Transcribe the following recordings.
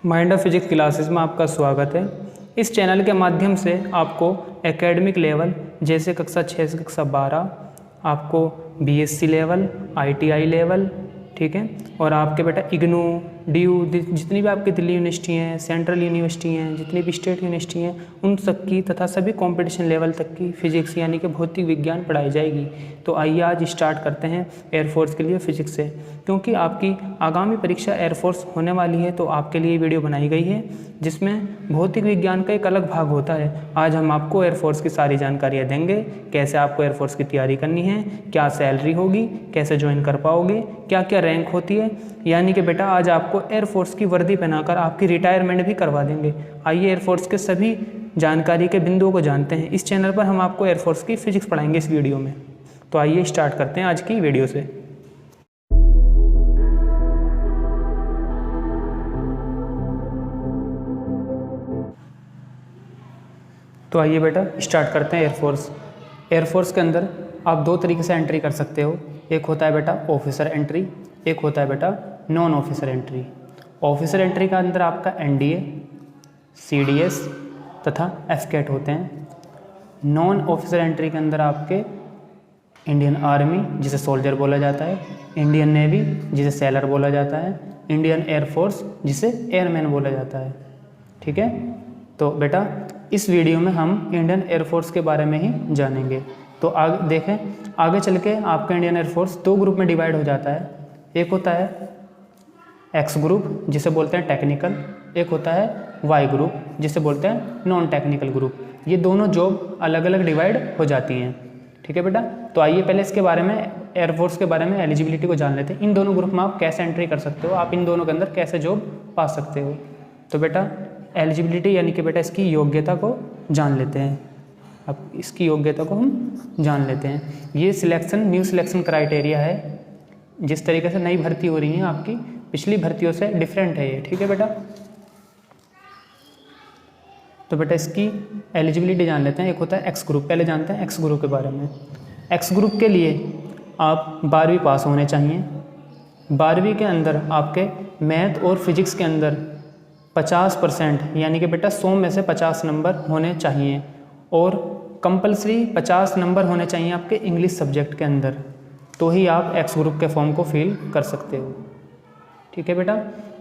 Mind of physics classes में आपका स्वागत है। इस चैनल के माध्यम से आपको एकेडमिक लेवल जैसे कक्षा 6 से कक्षा 12, आपको बीएससी लेवल, आईटीआई लेवल, ठीक है, और आपके बेटा इग्नू, डीयू, जितनी भी आपकी दिल्ली यूनिवर्सिटी हैं, सेंट्रल यूनिवर्सिटी हैं, जितनी भी स्टेट यूनिवर्सिटी हैं, उन सब की तथा सभी कंपटीशन लेवल तक की फिजिक्स यानी कि भौतिक विज्ञान पढ़ाई जाएगी। तो आइए आज स्टार्ट करते हैं एयरफोर्स के लिए फिजिक्स से, क्योंकि आपकी आगामी परीक्षा एयरफोर्स होने वाली है तो आपके लिए वीडियो बनाई गई है जिसमें भौतिक विज्ञान का एक अलग भाग होता है। आज हम आपको एयरफोर्स की सारी जानकारियाँ देंगे, कैसे आपको एयरफोर्स की तैयारी करनी है, क्या सैलरी होगी, कैसे ज्वाइन कर पाओगे, क्या क्या रैंक होती है, यानी कि बेटा आज आपको एयरफोर्स की वर्दी पहनाकर आपकी रिटायरमेंट भी करवा देंगे। आइए एयरफोर्स के सभी जानकारी के बिंदुओं को जानते हैं। इस चैनल पर हम आपको एयरफोर्स की फिजिक्स पढ़ाएंगे इस वीडियो में। तो आइए स्टार्ट करते हैं आज की वीडियो से। तो आइए बेटा स्टार्ट करते हैं एयरफोर्स। एयरफोर्स के अंदर आप दो तरीके से एंट्री कर सकते हो। एक होता है बेटा ऑफिसर एंट्री, एक होता है बेटा non officer entry. Officer entry का अंदर आपका एनडीए, सीडीएस तथा एफकेट होते हैं। नॉन ऑफिसर एंट्री के अंदर आपके इंडियन आर्मी जिसे सोल्जर बोला जाता है, इंडियन नेवी जिसे सैलर बोला जाता है, इंडियन एयरफोर्स जिसे एयरमैन बोला जाता है। ठीक है, तो बेटा इस वीडियो में हम इंडियन एयरफोर्स के बारे में ही जानेंगे। तो आगे देखें, आगे चल के आपका इंडियन एयरफोर्स दो ग्रुप में डिवाइड हो जाता है। एक होता है एक्स ग्रुप जिसे बोलते हैं टेक्निकल, एक होता है वाई ग्रुप जिसे बोलते हैं नॉन टेक्निकल ग्रुप। ये दोनों जॉब अलग अलग डिवाइड हो जाती हैं। ठीक है बेटा, तो आइए पहले इसके बारे में, एयरफोर्स के बारे में एलिजिबिलिटी को जान लेते हैं। इन दोनों ग्रुप में आप कैसे एंट्री कर सकते हो, आप इन दोनों के अंदर कैसे जॉब पा सकते हो। तो बेटा एलिजिबिलिटी यानी कि बेटा इसकी योग्यता को जान लेते हैं। अब इसकी योग्यता को हम जान लेते हैं। ये सिलेक्शन, न्यू सिलेक्शन क्राइटेरिया है। जिस तरीके से नई भर्ती हो रही है आपकी पिछली भर्तियों से डिफरेंट है ये। ठीक है बेटा, तो बेटा इसकी एलिजिबिलिटी जान लेते हैं। एक होता है एक्स ग्रुप, पहले जानते हैं एक्स ग्रुप के बारे में। एक्स ग्रुप के लिए आप 12वीं पास होने चाहिए। 12वीं के अंदर आपके मैथ और फिजिक्स के अंदर 50% यानी कि बेटा 100 में से 50 नंबर होने चाहिए, और कंपलसरी 50 नंबर होने चाहिए आपके इंग्लिश सब्जेक्ट के अंदर, तो ही आप एक्स ग्रुप के फॉर्म को फिल कर सकते हो। ठीक है बेटा,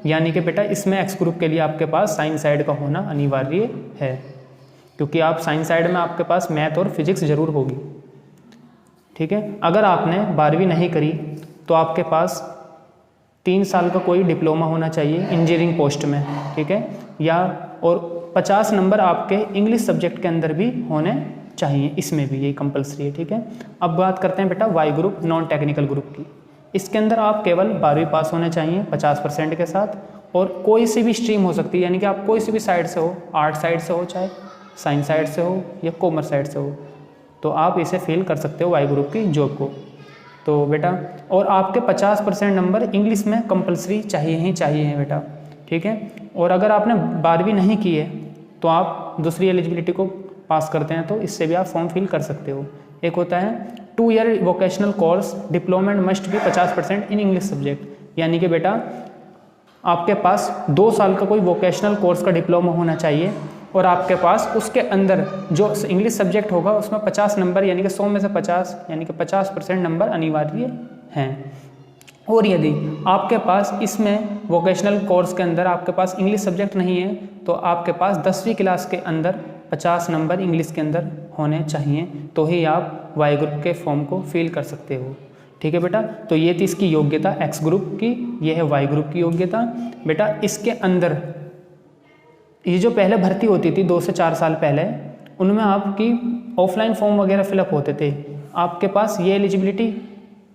यानी कि बेटा इसमें एक्स ग्रुप के लिए आपके पास साइंस साइड का होना अनिवार्य है, क्योंकि आप साइंस साइड में आपके पास मैथ और फिजिक्स जरूर होगी। ठीक है, अगर आपने 12वीं नहीं करी तो आपके पास 3 साल का कोई डिप्लोमा होना चाहिए इंजीनियरिंग पोस्ट में। ठीक है, या और 50 नंबर आपके इंग्लिश सब्जेक्ट के अंदर भी होने चाहिए, इसमें भी ये कंपलसरी है। ठीक है, अब बात करते हैं बेटा Y group, non technical group की। इसके अंदर आप केवल 12वीं पास होने चाहिए 50% के साथ, और कोई सी भी स्ट्रीम हो सकती है, यानी कि आप कोई सी भी साइड से हो, आर्ट साइड से हो, चाहे साइंस साइड से हो या कॉमर्स साइड से हो, तो आप इसे फिल कर सकते हो वाई ग्रुप की जॉब को। तो बेटा और आपके 50% नंबर इंग्लिश में कंपलसरी चाहिए ही चाहिए हैं बेटा। ठीक है, और अगर आपने 12वीं नहीं की है तो आप दूसरी एलिजिबिलिटी को पास करते हैं तो इससे भी आप फॉर्म फिल कर सकते हो। एक होता है 2 ईयर वोकेशनल कोर्स, डिप्लोमेंट मस्ट भी 50% इन इंग्लिश सब्जेक्ट, यानी कि बेटा आपके पास 2 साल का कोई वोकेशनल कोर्स का डिप्लोमा होना चाहिए, और आपके पास उसके अंदर जो इंग्लिश सब्जेक्ट होगा उसमें 50 नंबर यानी कि 100 में से 50 यानी कि 50% नंबर अनिवार्य हैं। और यदि आपके पास इसमें वोकेशनल कोर्स के अंदर आपके पास इंग्लिश सब्जेक्ट नहीं है तो आपके पास 10वीं क्लास के अंदर 50 नंबर इंग्लिश के अंदर होने चाहिए, तो ही आप वाई ग्रुप के फॉर्म को फिल कर सकते हो। ठीक है बेटा, तो ये थी इसकी योग्यता एक्स ग्रुप की, ये है वाई ग्रुप की योग्यता। बेटा इसके अंदर ये जो पहले भर्ती होती थी 2 से 4 साल पहले, उनमें आपकी ऑफलाइन फॉर्म वगैरह फिलअप होते थे। आपके पास ये एलिजिबिलिटी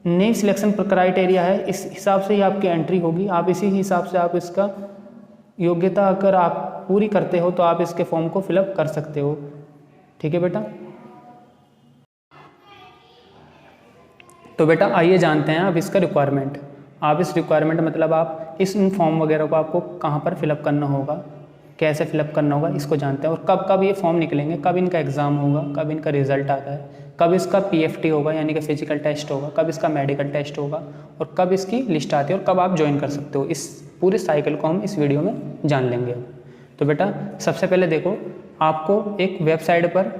नई सिलेक्शन क्राइटेरिया है, इस हिसाब से ही आपकी एंट्री होगी। आप इसी हिसाब से आप इसका योग्यता अगर आप पूरी करते हो तो आप इसके फॉर्म को फिलअप कर सकते हो। ठीक है बेटा, तो बेटा आइए जानते हैं अब इसका रिक्वायरमेंट। आप इस रिक्वायरमेंट मतलब आप इस फॉर्म वगैरह को आपको कहाँ पर फिलअप करना होगा, कैसे फिलअप करना होगा, इसको जानते हैं। और कब कब ये फॉर्म निकलेंगे, कब इनका एग्ज़ाम होगा, कब इनका रिजल्ट आता है, कब इसका पीएफटी होगा यानी कि फिजिकल टेस्ट होगा, कब इसका मेडिकल टेस्ट होगा, और कब इसकी लिस्ट आती है और कब आप ज्वाइन कर सकते हो। इस पूरे साइकिल को हम इस वीडियो में जान लेंगे। तो बेटा सबसे पहले देखो, आपको एक वेबसाइट पर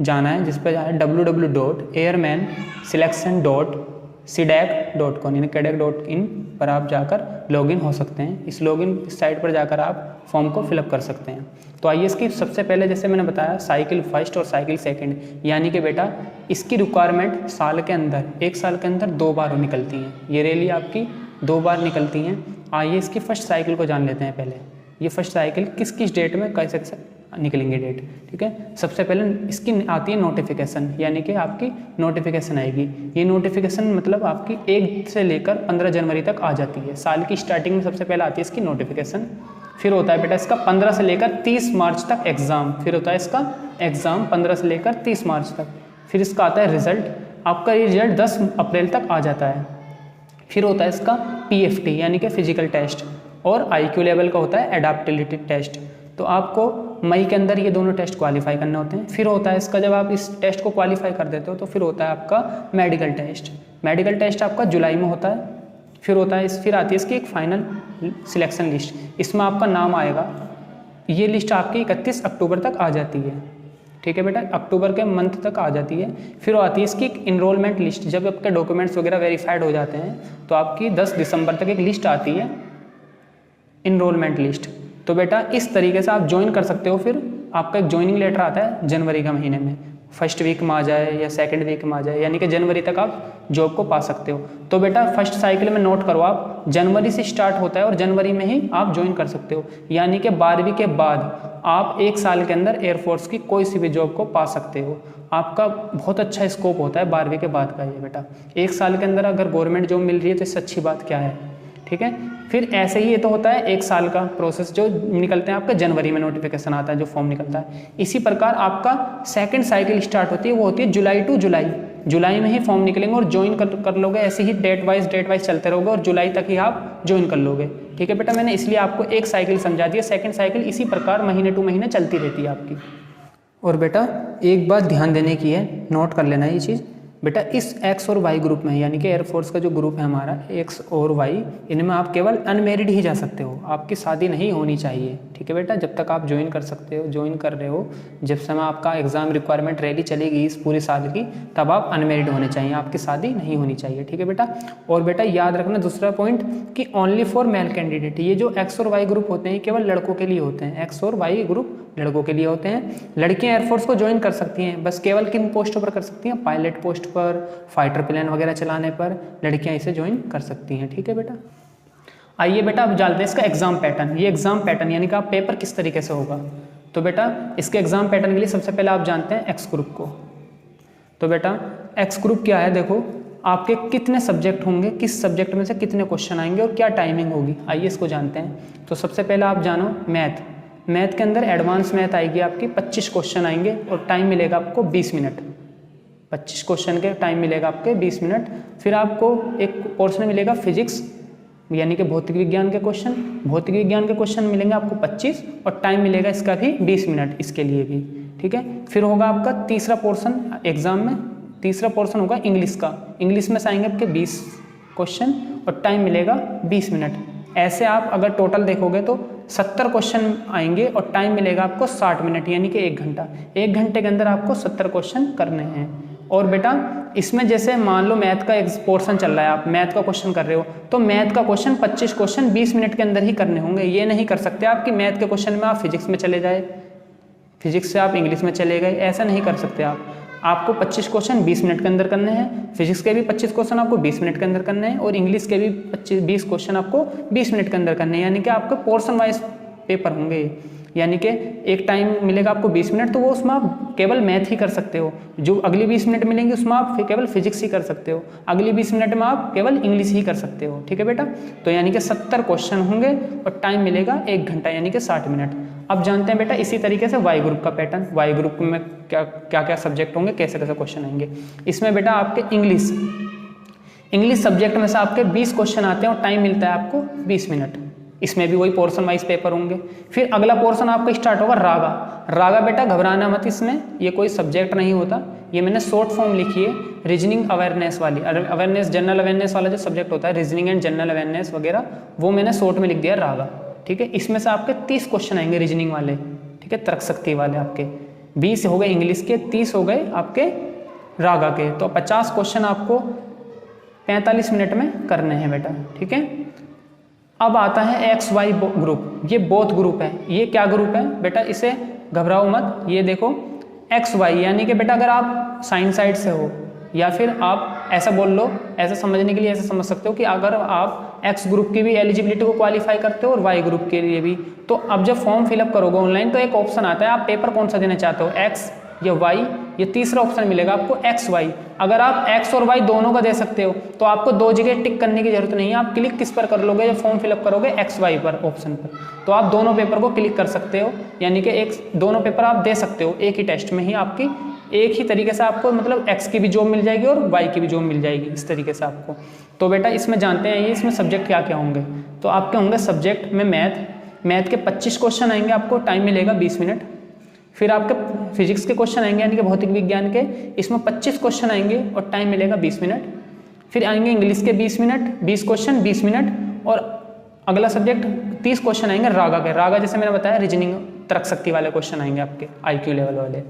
जाना है जिस पर www.airmanselection.cdac.com यानी cdac.in पर आप जाकर लॉगिन हो सकते हैं। इस लॉगिन साइट पर जाकर आप फॉर्म को फिलअप कर सकते हैं। तो आइए इसकी सबसे पहले, जैसे मैंने बताया, साइकिल फर्स्ट और साइकिल सेकंड, यानी कि बेटा इसकी रिक्वायरमेंट साल के अंदर, एक साल के अंदर 2 बार निकलती हैं। ये रैली आपकी 2 बार निकलती हैं। आइए इसकी फर्स्ट साइकिल को जान लेते हैं पहले। ये फर्स्ट साइकिल किस किस डेट में कैसे कैसे निकलेंगे डेट, ठीक है। सबसे पहले इसकी आती है नोटिफिकेशन, यानी कि आपकी नोटिफिकेशन आएगी। ये नोटिफिकेशन मतलब आपकी 1 से लेकर 15 जनवरी तक आ जाती है। साल की स्टार्टिंग में सबसे पहले आती है इसकी नोटिफिकेशन। फिर होता है बेटा इसका 15 से लेकर 30 मार्च तक एग्ज़ाम। फिर होता है इसका एग्ज़ाम 15 से लेकर 30 मार्च तक। फिर इसका आता है रिजल्ट। आपका ये रिजल्ट 10 अप्रैल तक आ जाता है। फिर होता है इसका PFT यानी कि फिजिकल टेस्ट, और IQ लेवल का होता है एडाप्टिबिलिटी टेस्ट। तो आपको मई के अंदर ये दोनों टेस्ट क्वालिफाई करने होते हैं। फिर होता है इसका, जब आप इस टेस्ट को क्वालिफाई कर देते हो तो फिर होता है आपका मेडिकल टेस्ट। मेडिकल टेस्ट आपका जुलाई में होता है। फिर होता है फिर आती है इसकी एक फाइनल सिलेक्शन लिस्ट। इसमें आपका नाम आएगा। ये लिस्ट आपकी 31 अक्टूबर तक आ जाती है, ठीक है बेटा, अक्टूबर के मंथ तक आ जाती है। फिर आती है इसकी इनरोलमेंट लिस्ट। जब आपके डॉक्यूमेंट्स वगैरह वेरीफाइड हो जाते हैं तो आपकी 10 दिसंबर तक एक लिस्ट आती है, इनरोलमेंट लिस्ट। तो बेटा इस तरीके से आप ज्वाइन कर सकते हो। फिर आपका एक ज्वाइनिंग लेटर आता है जनवरी का महीने में, फर्स्ट वीक में आ जाए या सेकंड वीक में आ जाए, यानी कि जनवरी तक आप जॉब को पा सकते हो। तो बेटा फर्स्ट साइकिल में नोट करो, आप जनवरी से स्टार्ट होता है और जनवरी में ही आप ज्वाइन कर सकते हो। यानी कि 12वीं के बाद आप 1 साल के अंदर एयरफोर्स की कोई सी भी जॉब को पा सकते हो। आपका बहुत अच्छा स्कोप होता है 12वीं के बाद का। ये बेटा 1 साल के अंदर अगर गवर्नमेंट जॉब मिल रही है तो इससे अच्छी बात क्या है, ठीक है। फिर ऐसे ही ये तो होता है 1 साल का प्रोसेस जो निकलते हैं आपका जनवरी में, नोटिफिकेशन आता है जो फॉर्म निकलता है। इसी प्रकार आपका सेकंड साइकिल स्टार्ट होती है, वो होती है जुलाई टू जुलाई। जुलाई में ही फॉर्म निकलेंगे और ज्वाइन कर लोगे। ऐसे ही डेट वाइज चलते रहोगे और जुलाई तक ही आप ज्वाइन कर लोगे, ठीक है बेटा। मैंने इसलिए आपको एक साइकिल समझा दी है। सेकंड साइकिल इसी प्रकार महीने टू महीने चलती रहती है आपकी। और बेटा एक बात ध्यान देने की है, नोट कर लेना ये चीज़ बेटा, इस X और Y ग्रुप में, यानी कि एयरफोर्स का जो ग्रुप है हमारा X और Y, इनमें आप केवल अनमेरिड ही जा सकते हो। आपकी शादी नहीं होनी चाहिए, ठीक है बेटा। जब तक आप ज्वाइन कर सकते हो, ज्वाइन कर रहे हो, जब समय आपका एग्ज़ाम रिक्वायरमेंट रैली चलेगी इस पूरे साल की, तब आप अनमेरिड होने चाहिए, आपकी शादी नहीं होनी चाहिए, ठीक है बेटा। और बेटा याद रखना दूसरा पॉइंट कि ओनली फॉर मेल कैंडिडेट, ये जो X और Y ग्रुप होते हैं केवल लड़कों के लिए होते हैं। X और Y ग्रुप लड़कों के लिए होते हैं। लड़कियां एयरफोर्स को ज्वाइन कर सकती हैं, बस केवल किन पोस्टों पर कर सकती हैं, पायलट पोस्ट पर, फाइटर प्लेन वगैरह चलाने पर लड़कियां इसे ज्वाइन कर सकती हैं, ठीक है बेटा। आइए बेटा अब जानते हैं इसका एग्जाम पैटर्न। ये एग्जाम पैटर्न यानी कि आप पेपर किस तरीके से होगा। तो बेटा इसके एग्जाम पैटर्न के लिए सबसे पहले आप जानते हैं एक्स ग्रुप को। तो बेटा एक्स ग्रुप क्या है, देखो आपके कितने सब्जेक्ट होंगे, किस सब्जेक्ट में से कितने क्वेश्चन आएंगे और क्या टाइमिंग होगी, आइए इसको जानते हैं। तो सबसे पहले आप जानो मैथ। मैथ के अंदर एडवांस मैथ आएगी आपकी, 25 क्वेश्चन आएंगे और टाइम मिलेगा आपको 20 मिनट। 25 क्वेश्चन के टाइम मिलेगा आपके 20 मिनट। फिर आपको एक पोर्शन मिलेगा फिजिक्स यानी कि भौतिक विज्ञान के क्वेश्चन। भौतिक विज्ञान के क्वेश्चन मिलेंगे आपको 25 और टाइम मिलेगा इसका भी 20 मिनट इसके लिए भी, ठीक है। फिर होगा आपका तीसरा पोर्शन एग्जाम में, तीसरा पोर्शन होगा इंग्लिश का। इंग्लिश में से आएंगे आपके 20 क्वेश्चन और टाइम मिलेगा 20 मिनट। ऐसे आप अगर टोटल देखोगे तो 70 क्वेश्चन आएंगे और टाइम मिलेगा आपको 60 मिनट यानी कि 1 घंटा। 1 घंटे के अंदर आपको 70 क्वेश्चन करने हैं। और बेटा इसमें जैसे मान लो मैथ का एक पोर्शन चल रहा है, आप मैथ का क्वेश्चन कर रहे हो, तो मैथ का क्वेश्चन 25 क्वेश्चन 20 मिनट के अंदर ही करने होंगे। ये नहीं कर सकते आप कि मैथ के क्वेश्चन में आप फिजिक्स में चले जाए, फिजिक्स से आप इंग्लिश में चले गए, ऐसा नहीं कर सकते आप। आपको 25 क्वेश्चन 20 मिनट के अंदर करने हैं। फिजिक्स के भी 25 क्वेश्चन आपको 20 मिनट के अंदर करने हैं और इंग्लिश के भी 20 क्वेश्चन आपको 20 मिनट के अंदर करने हैं। यानी कि आपके पोर्शन वाइज पेपर होंगे, यानी कि एक टाइम मिलेगा आपको 20 मिनट, तो वो उसमें आप केवल मैथ ही कर सकते हो। जो अगली 20 मिनट मिलेंगे उसमें आप केवल फिजिक्स ही कर सकते हो। अगली 20 मिनट में आप केवल इंग्लिश ही कर सकते हो, ठीक है बेटा। तो यानी कि 70 क्वेश्चन होंगे और टाइम मिलेगा 1 घंटा यानी कि 60 मिनट। अब जानते हैं बेटा इसी तरीके से वाई ग्रुप का पैटर्न। वाई ग्रुप में क्या क्या सब्जेक्ट होंगे, कैसे कैसे क्वेश्चन आएंगे। इसमें बेटा आपके इंग्लिश सब्जेक्ट में से आपके 20 क्वेश्चन आते हैं और टाइम मिलता है आपको 20 मिनट। इसमें भी वही पोर्शन वाइज पेपर होंगे। फिर अगला पोर्शन आपका स्टार्ट होगा रागा। रागा बेटा घबराना मत, इसमें ये कोई सब्जेक्ट नहीं होता, ये मैंने शॉर्ट फॉर्म लिखी है रीजनिंग अवेयरनेस वाली। अवेयरनेस जनरल अवेयरनेस वाला जो सब्जेक्ट होता है रीजनिंग एंड जनरल अवेयरनेस वगैरह, वो मैंने शॉर्ट में लिख दिया रागा, ठीक है। इसमें से आपके 30 क्वेश्चन आएंगे रीजनिंग वाले, ठीक है, तर्क शक्ति वाले आपके 20 हो गए इंग्लिश के, 30 हो गए आपके रागा के। तो 50 क्वेश्चन आपको 45 मिनट में करने हैं बेटा, ठीक है। अब आता है XY ग्रुप, ये बोथ ग्रुप है। ये क्या ग्रुप है बेटा, इसे घबराओ मत, ये देखो XY, यानी कि बेटा अगर आप साइन साइड से हो या फिर आप ऐसा बोल लो, ऐसा समझने के लिए ऐसा समझ सकते हो कि अगर आप X ग्रुप की भी एलिजिबिलिटी को क्वालिफाई करते हो और Y ग्रुप के लिए भी, तो अब जब फॉर्म फिलअप करोगे ऑनलाइन तो एक ऑप्शन आता है, आप पेपर कौन सा देना चाहते हो, X या Y, ये तीसरा ऑप्शन मिलेगा आपको XY। अगर आप X और Y दोनों का दे सकते हो तो आपको 2 जगह टिक करने की जरूरत नहीं है, आप क्लिक किस पर कर लोगे जब फॉर्म फिलअप करोगे, XY पर ऑप्शन पर, तो आप दोनों पेपर को क्लिक कर सकते हो, यानी कि दोनों पेपर आप दे सकते हो एक ही टेस्ट में ही, आपकी एक ही तरीके से आपको मतलब X की भी जॉब मिल जाएगी और Y की भी जॉब मिल जाएगी, इस तरीके से आपको। तो बेटा इसमें जानते हैं ये इसमें सब्जेक्ट क्या क्या होंगे। तो आपके होंगे सब्जेक्ट में मैथ के 25 क्वेश्चन आएंगे, आपको टाइम मिलेगा 20 मिनट। फिर आपके फिजिक्स के क्वेश्चन आएंगे यानी कि भौतिक विज्ञान के, इसमें 25 क्वेश्चन आएंगे और टाइम मिलेगा 20 मिनट। फिर आएंगे इंग्लिश के 20 मिनट, 20 क्वेश्चन 20 मिनट। और अगला सब्जेक्ट 30 क्वेश्चन आएंगे रागा के। रागा जैसे मैंने बताया रीजनिंग तर्क शक्ति वाले क्वेश्चन आएंगे आपके IQ लेवल वाले,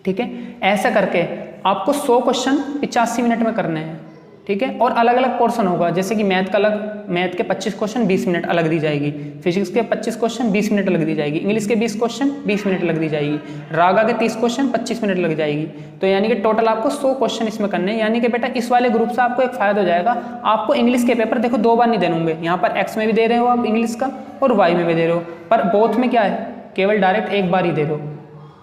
ठीक है। ऐसा करके आपको 100 क्वेश्चन 85 मिनट में करने हैं, ठीक है। और अलग अलग पोर्शन होगा, जैसे कि मैथ का अलग, मैथ के 25 क्वेश्चन 20 मिनट अलग दी जाएगी, फिजिक्स के 25 क्वेश्चन 20 मिनट अलग दी जाएगी, इंग्लिश के 20 क्वेश्चन 20 मिनट अलग दी जाएगी, रागा के 30 क्वेश्चन 25 मिनट लग जाएगी। तो यानी कि टोटल आपको 100 क्वेश्चन इसमें करने हैं। यानी कि बेटा इस वाले ग्रुप से आपको एक फायदा हो जाएगा, आपको इंग्लिश के पेपर देखो 2 बार नहीं देने होंगे, यहाँ पर X में भी दे रहे हो आप इंग्लिश का और Y में भी दे रहे हो, पर बोथ में क्या है, केवल डायरेक्ट एक बार ही दे रहे हो।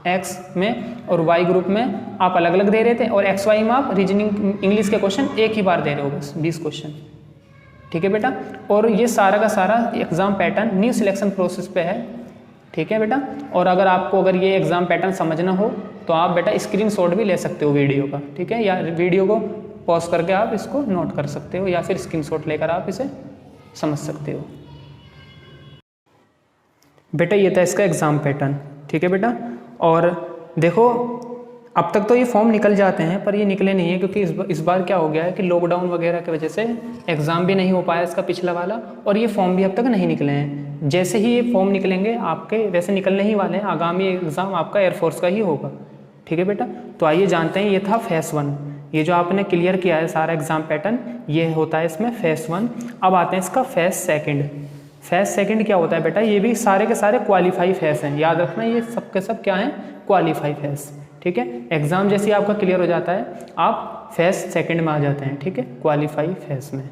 X में और Y ग्रुप में आप अलग अलग दे रहे थे और XY में आप रीजनिंग इंग्लिश के क्वेश्चन एक ही बार दे रहे हो, बस 20 क्वेश्चन, ठीक है बेटा। और ये सारा का सारा exam pattern new selection process पे है, ठीक है बेटा। और अगर ये एग्जाम पैटर्न समझना हो तो आप बेटा स्क्रीनशॉट भी ले सकते हो वीडियो का, ठीक है, या वीडियो को पॉज करके आप इसको नोट कर सकते हो या फिर स्क्रीनशॉट लेकर आप इसे समझ सकते हो। बेटा ये था इसका एग्जाम पैटर्न, ठीक है बेटा। और देखो अब तक तो ये फॉर्म निकल जाते हैं, पर ये निकले नहीं है क्योंकि इस बार क्या हो गया है कि लॉकडाउन वगैरह की वजह से एग्ज़ाम भी नहीं हो पाया इसका पिछला वाला, और ये फॉर्म भी अब तक नहीं निकले हैं। जैसे ही ये फॉर्म निकलेंगे आपके, वैसे निकलने ही वाले हैं, आगामी एग्ज़ाम आपका एयरफोर्स का ही होगा, ठीक है बेटा। तो आइए जानते हैं, ये था फेस 1, ये जो आपने क्लियर किया है सारा एग्ज़ाम पैटर्न, ये होता है इसमें फेस 1। अब आते हैं इसका फेस सेकेंड। फेस सेकंड क्या होता है बेटा, ये भी सारे के सारे क्वालिफाई फेस हैं, याद रखना ये सब के सब क्या हैं, क्वालिफाई फेस, ठीक है। एग्जाम जैसे आपका क्लियर हो जाता है आप फेस सेकंड में आ जाते हैं, ठीक है, क्वालिफाई फेस में।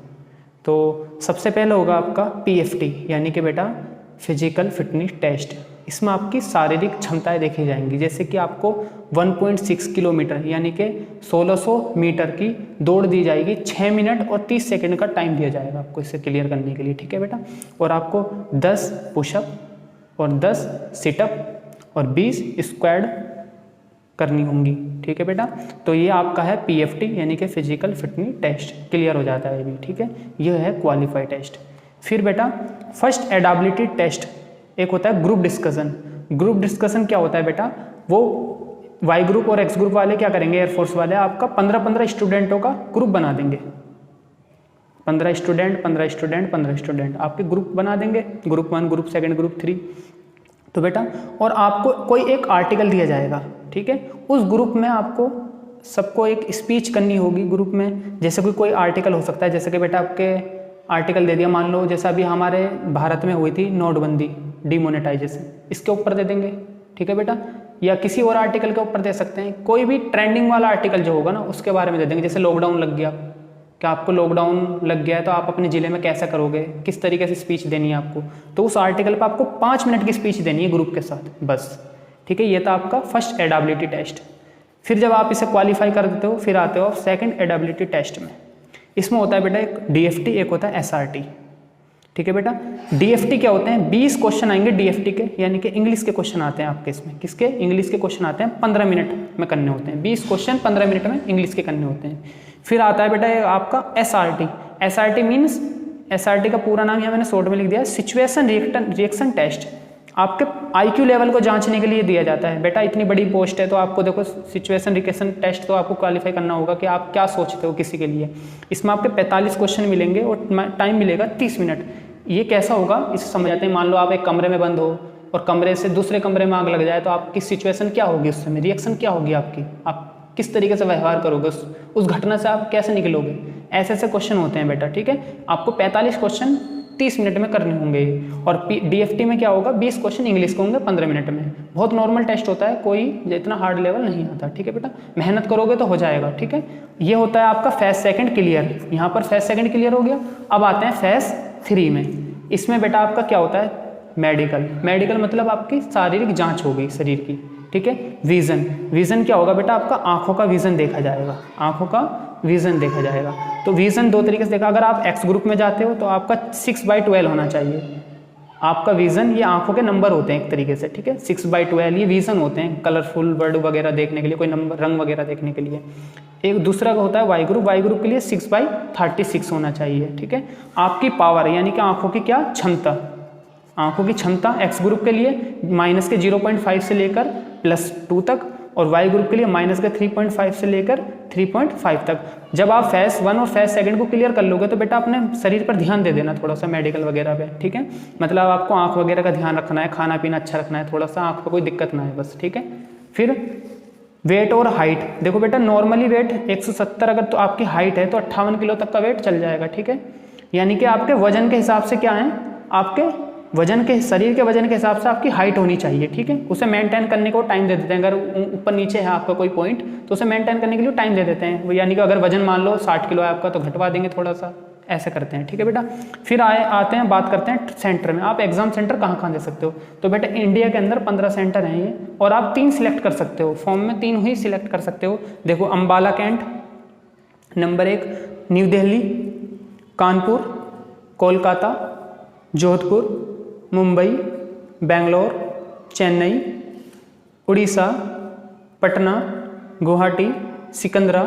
तो सबसे पहले होगा आपका PFT यानी कि बेटा फिजिकल फिटनेस टेस्ट। इसमें आपकी शारीरिक क्षमताएं देखी जाएंगी, जैसे कि आपको 1.6 किलोमीटर यानी कि 1600 मीटर की दौड़ दी जाएगी, 6 मिनट और 30 सेकंड का टाइम दिया जाएगा आपको इसे क्लियर करने के लिए, ठीक है बेटा। और आपको 10 पुशअप और 10 सिटअप और 20 स्क्वाड करनी होंगी, ठीक है बेटा। तो ये आपका है PFT यानी कि फिजिकल फिटनेस टेस्ट, क्लियर हो जाता है ये भी, ठीक है। ये है क्वालिफाई टेस्ट। फिर बेटा फर्स्ट एडाबिलिटी टेस्ट, एक होता है ग्रुप डिस्कशन। ग्रुप डिस्कशन क्या होता है बेटा, वो Y ग्रुप और X ग्रुप वाले क्या करेंगे, एयरफोर्स वाले आपका 15-15 स्टूडेंटों का ग्रुप बना देंगे, 15 स्टूडेंट 15 स्टूडेंट 15 स्टूडेंट आपके ग्रुप बना देंगे, ग्रुप 1 ग्रुप 2 ग्रुप 3। तो बेटा और आपको कोई एक आर्टिकल दिया जाएगा, ठीक है, उस ग्रुप में आपको सबको एक स्पीच करनी होगी ग्रुप में। जैसे कोई आर्टिकल हो सकता है, जैसे कि बेटा आपके आर्टिकल दे दिया, मान लो जैसा अभी हमारे भारत में हुई थी नोटबंदी, डिमोनेटाइजेशन, इसके ऊपर दे देंगे, ठीक है बेटा। या किसी और आर्टिकल के ऊपर दे सकते हैं, कोई भी ट्रेंडिंग वाला आर्टिकल जो होगा ना उसके बारे में दे देंगे। जैसे लॉकडाउन लग गया, कि आपको लॉकडाउन लग गया है तो आप अपने ज़िले में कैसे करोगे, किस तरीके से स्पीच देनी है आपको, तो उस आर्टिकल पर आपको 5 मिनट की स्पीच देनी है ग्रुप के साथ बस, ठीक है। ये था आपका फर्स्ट एडाबिलिटी टेस्ट। फिर जब आप इसे क्वालिफाई कर देते हो फिर आते हो आप सेकंड एडाबिलिटी टेस्ट में। इसमें होता है बेटा एक DFT, एक होता है SRT, ठीक है बेटा। DFT क्या होते हैं, 20 क्वेश्चन आएंगे DFT के, यानी कि इंग्लिश के क्वेश्चन आते हैं आपके इसमें, किसके, इंग्लिश के क्वेश्चन आते हैं, 15 मिनट में करने होते हैं, 20 क्वेश्चन 15 मिनट में इंग्लिश के करने होते हैं। फिर आता है बेटा आपका SRT। SRT मीन्स SRT का पूरा नाम यहाँ मैंने शॉर्ट में लिख दिया है, सिचुएशन रिएक्शन टेस्ट। आपके IQ लेवल को जांचने के लिए दिया जाता है। बेटा इतनी बड़ी पोस्ट है तो आपको देखो सिचुएशन रिएक्शन टेस्ट तो आपको क्वालिफाई करना होगा कि आप क्या सोचते हो किसी के लिए। इसमें आपके 45 क्वेश्चन मिलेंगे और टाइम मिलेगा 30 मिनट। ये कैसा होगा इसे समझ आते हैं। मान लो आप एक कमरे में बंद हो और कमरे से दूसरे कमरे में आग लग जाए तो आपकी सिचुएशन क्या होगी, उस समय रिएक्शन क्या होगी आपकी, आप किस तरीके से व्यवहार करोगे, उस घटना से आप कैसे निकलोगे। ऐसे ऐसे क्वेश्चन होते हैं बेटा, ठीक है। आपको 45 क्वेश्चन 30 मिनट में करने होंगे। और DFT में क्या होगा, 20 क्वेश्चन इंग्लिश के होंगे 15 मिनट में। बहुत नॉर्मल टेस्ट होता है, कोई इतना हार्ड लेवल नहीं आता, ठीक है बेटा। मेहनत करोगे तो हो जाएगा, ठीक है। ये होता है आपका फेज सेकंड क्लियर। यहाँ पर फेज सेकंड क्लियर हो गया। अब आते हैं फेज 3 में। इसमें बेटा आपका क्या होता है, मेडिकल मतलब आपकी शारीरिक जाँच होगी शरीर की, ठीक है। विजन क्या होगा बेटा, आपका आंखों का विजन देखा जाएगा, आंखों का विजन देखा जाएगा। तो विजन 2 तरीके से देखा। अगर आप X ग्रुप में जाते हो तो आपका 6/12 होना चाहिए आपका विजन। ये आंखों के नंबर होते हैं एक तरीके से, ठीक है। 6/12 ये विजन होते हैं, कलरफुल वर्ड वगैरह देखने के लिए, कोई नंबर रंग वगैरह देखने के लिए। एक दूसरा होता है Y ग्रुप के लिए 6/36 होना चाहिए, ठीक है। आपकी पावर यानी कि आंखों की क्या क्षमता, आंखों की क्षमता X ग्रुप के लिए माइनस के 0.5 से लेकर +2 तक, और Y ग्रुप के लिए माइनस के 3.5 से लेकर 3.5 तक। जब आप फेज 1 और फेज सेकंड को क्लियर कर लोगे तो बेटा अपने शरीर पर ध्यान दे देना थोड़ा सा मेडिकल वगैरह पे, ठीक है। मतलब आपको आंख वगैरह का ध्यान रखना है, खाना पीना अच्छा रखना है, थोड़ा सा आंख पर कोई दिक्कत ना है बस, ठीक है। फिर वेट और हाइट। देखो बेटा नॉर्मली वेट 170, अगर तो आपकी हाइट है तो 58 किलो तक का वेट चल जाएगा, ठीक है। यानी कि आपके वजन के हिसाब से क्या है, आपके वजन के शरीर के वजन के हिसाब से आपकी हाइट होनी चाहिए, ठीक है। उसे मेंटेन करने को टाइम दे देते हैं। अगर ऊपर नीचे है आपका कोई पॉइंट तो उसे मेंटेन करने के लिए टाइम दे देते हैं। यानी कि अगर वजन मान लो 60 किलो है आपका तो घटवा देंगे थोड़ा सा, ऐसे करते हैं, ठीक है बेटा। फिर आते हैं बात करते हैं सेंटर में। आप एग्जाम सेंटर कहाँ दे सकते हो, तो बेटा इंडिया के अंदर 15 सेंटर हैं ये, और आप 3 सिलेक्ट कर सकते हो, फॉर्म में 3 ही सिलेक्ट कर सकते हो। देखो अम्बाला कैंट नंबर 1, न्यू दिल्ली, कानपुर, कोलकाता, जोधपुर, मुंबई, बेंगलोर, चेन्नई, उड़ीसा, पटना, गुवाहाटी, सिकंदरा,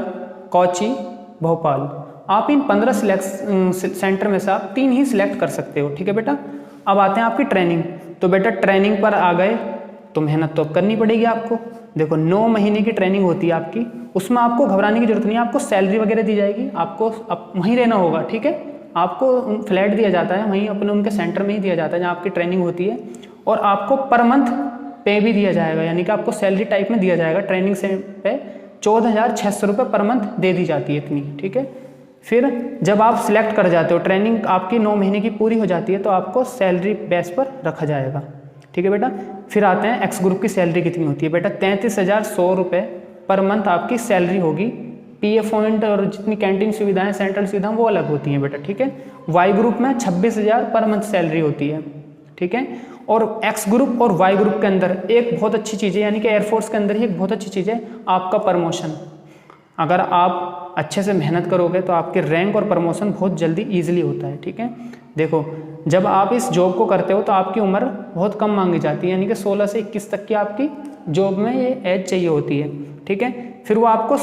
कोची, भोपाल। आप इन 15 सेंटर में से आप 3 ही सिलेक्ट कर सकते हो, ठीक है बेटा। अब आते हैं आपकी ट्रेनिंग। तो बेटा ट्रेनिंग पर आ गए तो मेहनत तो करनी पड़ेगी आपको। देखो 9 महीने की ट्रेनिंग होती है आपकी, उसमें आपको घबराने की जरूरत नहीं है। आपको सैलरी वगैरह दी जाएगी, आपको वहीं रहना होगा, ठीक है। आपको फ्लैट दिया जाता है वहीं अपने उनके सेंटर में ही दिया जाता है जहाँ आपकी ट्रेनिंग होती है, और आपको पर मंथ पे भी दिया जाएगा, यानी कि आपको सैलरी टाइप में दिया जाएगा। ट्रेनिंग से पे 14,600 रुपये पर मंथ दे दी जाती है इतनी, ठीक है। फिर जब आप सिलेक्ट कर जाते हो, ट्रेनिंग आपकी 9 महीने की पूरी हो जाती है तो आपको सैलरी बेस पर रखा जाएगा, ठीक है बेटा। फिर आते हैं X ग्रुप की सैलरी कितनी होती है बेटा, 33,100 रुपये पर मंथ आपकी सैलरी होगी। PF पॉइंट और जितनी कैंटीन सुविधाएं, सेंट्रल सुविधाएं वो अलग होती हैं बेटा, ठीक है। Y ग्रुप में 26,000 पर मंथ सैलरी होती है, ठीक है। और X ग्रुप और Y ग्रुप के अंदर एक बहुत अच्छी चीज़ है, यानी कि एयरफोर्स के अंदर ही एक बहुत अच्छी चीज़ है आपका प्रमोशन। अगर आप अच्छे से मेहनत करोगे तो आपके रैंक और प्रमोशन बहुत जल्दी ईजिली होता है, ठीक है। देखो जब आप इस जॉब को करते हो तो आपकी उम्र बहुत कम मांगी जाती है, यानी कि 16 से 21 तक की आपकी जॉब में ये एज चाहिए होती है, ठीक है। फिर वो आपको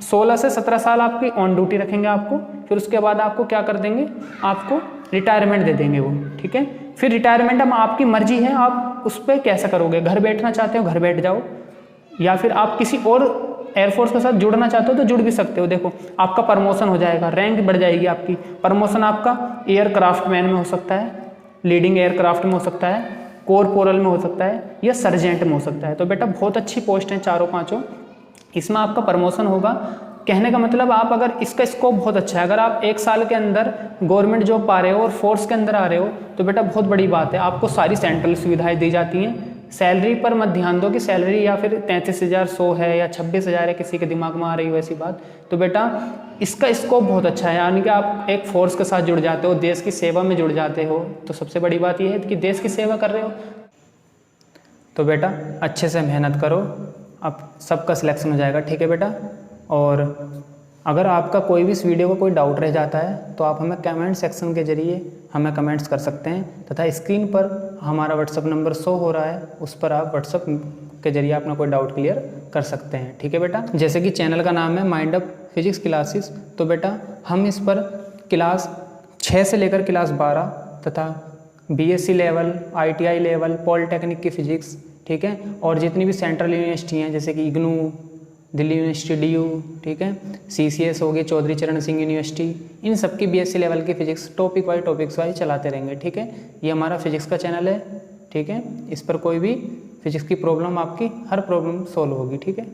16 से 17 साल आपकी ऑन ड्यूटी रखेंगे आपको, फिर उसके बाद आपको क्या कर देंगे, आपको रिटायरमेंट दे देंगे वो, ठीक है। फिर रिटायरमेंट अब आपकी मर्जी है, आप उस पर कैसा करोगे। घर बैठना चाहते हो घर बैठ जाओ, या फिर आप किसी और एयरफोर्स के साथ जुड़ना चाहते हो तो जुड़ भी सकते हो। देखो आपका प्रमोशन हो जाएगा, रैंक बढ़ जाएगी आपकी। प्रमोशन आपका एयरक्राफ्ट मैन में हो सकता है, लीडिंग एयरक्राफ्ट में हो सकता है, कॉरपोरल में हो सकता है, या सर्जेंट में हो सकता है। तो बेटा बहुत अच्छी पोस्ट हैं चारों पाँचों, इसमें आपका प्रमोशन होगा। कहने का मतलब आप अगर इसका स्कोप बहुत अच्छा है, अगर आप 1 साल के अंदर गवर्नमेंट जॉब पा रहे हो और फोर्स के अंदर आ रहे हो तो बेटा बहुत बड़ी बात है। आपको सारी सेंट्रल सुविधाएं दी जाती हैं। सैलरी पर मत ध्यान दो कि सैलरी या फिर 33,100 है या 26,000 है, किसी के दिमाग में आ रही हो ऐसी बात। तो बेटा इसका स्कोप बहुत अच्छा है, यानी कि आप एक फोर्स के साथ जुड़ जाते हो, देश की सेवा में जुड़ जाते हो। तो सबसे बड़ी बात यह है कि देश की सेवा कर रहे हो। तो बेटा अच्छे से मेहनत करो, अब सबका सिलेक्शन हो जाएगा, ठीक है बेटा। और अगर आपका कोई भी इस वीडियो को कोई डाउट रह जाता है तो आप हमें कमेंट सेक्शन के जरिए हमें कमेंट्स कर सकते हैं, तथा स्क्रीन पर हमारा व्हाट्सअप नंबर शो हो रहा है, उस पर आप व्हाट्सअप के जरिए अपना कोई डाउट क्लियर कर सकते हैं, ठीक है बेटा। जैसे कि चैनल का नाम है माइंड अप फिजिक्स क्लासेस, तो बेटा हम इस पर क्लास 6 से लेकर क्लास 12 तथा BSc level, ITI level, polytechnic की फ़िज़िक्स, ठीक है, और जितनी भी सेंट्रल यूनिवर्सिटी हैं जैसे कि इग्नू, दिल्ली यूनिवर्सिटी DU, ठीक है, CCS हो गई, चौधरी चरण सिंह यूनिवर्सिटी, इन सब की बीएससी लेवल की फ़िज़िक्स टॉपिक्स वाइज चलाते रहेंगे, ठीक है। ये हमारा फिज़िक्स का चैनल है, ठीक है। इस पर कोई भी फिज़िक्स की प्रॉब्लम, आपकी हर प्रॉब्लम सॉल्व होगी, ठीक है।